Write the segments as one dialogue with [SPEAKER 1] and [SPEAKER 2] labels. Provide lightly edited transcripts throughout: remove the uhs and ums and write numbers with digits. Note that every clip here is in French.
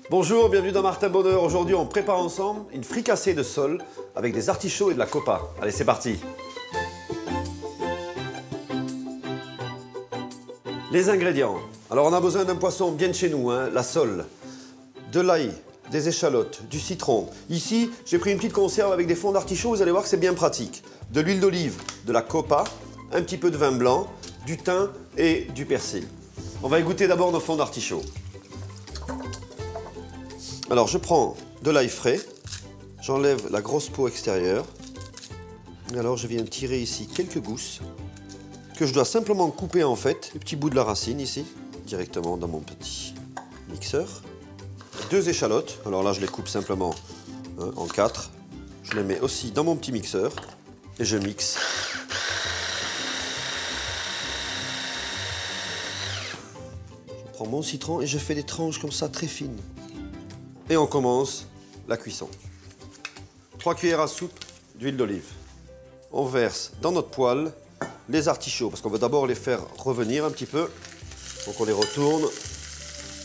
[SPEAKER 1] Bonjour, bienvenue dans Martin Bonheur. Aujourd'hui, on prépare ensemble une fricassée de sole avec des artichauts et de la copa. Allez, c'est parti. Les ingrédients. Alors, on a besoin d'un poisson bien de chez nous, la sole, de l'ail, des échalotes, du citron. Ici, j'ai pris une petite conserve avec des fonds d'artichaut. Vous allez voir que c'est bien pratique. De l'huile d'olive, de la copa, un petit peu de vin blanc, du thym et du persil. On va égoutter d'abord nos fonds d'artichaut. Alors, je prends de l'ail frais, j'enlève la grosse peau extérieure. Et alors, je viens tirer ici quelques gousses que je dois simplement couper en fait, le petit bout de la racine ici, directement dans mon petit mixeur. 2 échalotes, alors là, je les coupe simplement en 4. Je les mets aussi dans mon petit mixeur et je mixe. Je prends mon citron et je fais des tranches comme ça, très fines. Et on commence la cuisson. 3 cuillères à soupe d'huile d'olive. On verse dans notre poêle les artichauts, parce qu'on va d'abord les faire revenir un petit peu. Donc on les retourne.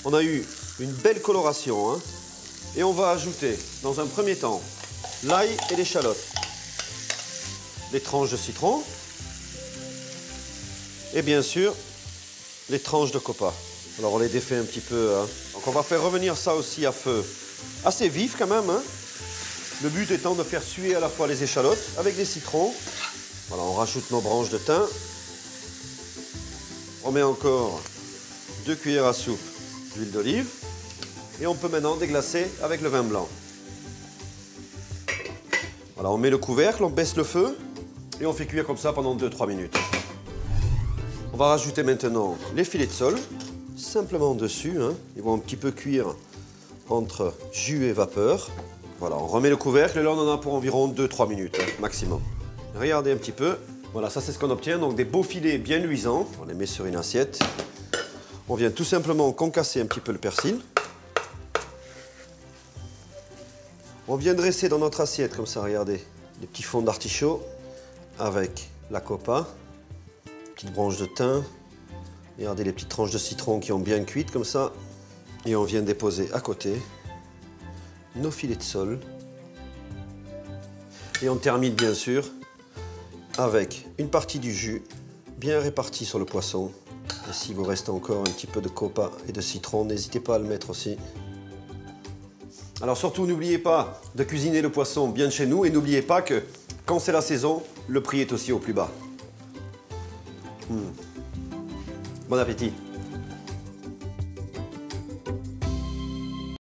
[SPEAKER 1] On a eu une belle coloration. Et on va ajouter, dans un premier temps, l'ail et l'échalote. Les tranches de citron. Et bien sûr, les tranches de copa. Alors on les défait un petit peu. Donc on va faire revenir ça aussi à feu assez vif quand même. Le but étant de faire suer à la fois les échalotes avec des citrons. Voilà, on rajoute nos branches de thym. On met encore 2 cuillères à soupe d'huile d'olive. Et on peut maintenant déglacer avec le vin blanc. Voilà, on met le couvercle, on baisse le feu et on fait cuire comme ça pendant 2-3 minutes. On va rajouter maintenant les filets de sole. Simplement dessus, ils vont un petit peu cuire entre jus et vapeur. Voilà, on remet le couvercle et là on en a pour environ 2-3 minutes maximum. Regardez un petit peu, voilà, ça c'est ce qu'on obtient, donc des beaux filets bien luisants. On les met sur une assiette. On vient tout simplement concasser un petit peu le persil. On vient dresser dans notre assiette comme ça, regardez, des petits fonds d'artichaut avec la copa, petite branche de thym. Regardez les petites tranches de citron qui ont bien cuites comme ça. Et on vient déposer à côté nos filets de sole. Et on termine bien sûr avec une partie du jus bien répartie sur le poisson. Et s'il vous reste encore un petit peu de copa et de citron, n'hésitez pas à le mettre aussi. Alors surtout, n'oubliez pas de cuisiner le poisson bien de chez nous. Et n'oubliez pas que quand c'est la saison, le prix est aussi au plus bas. Bon appétit!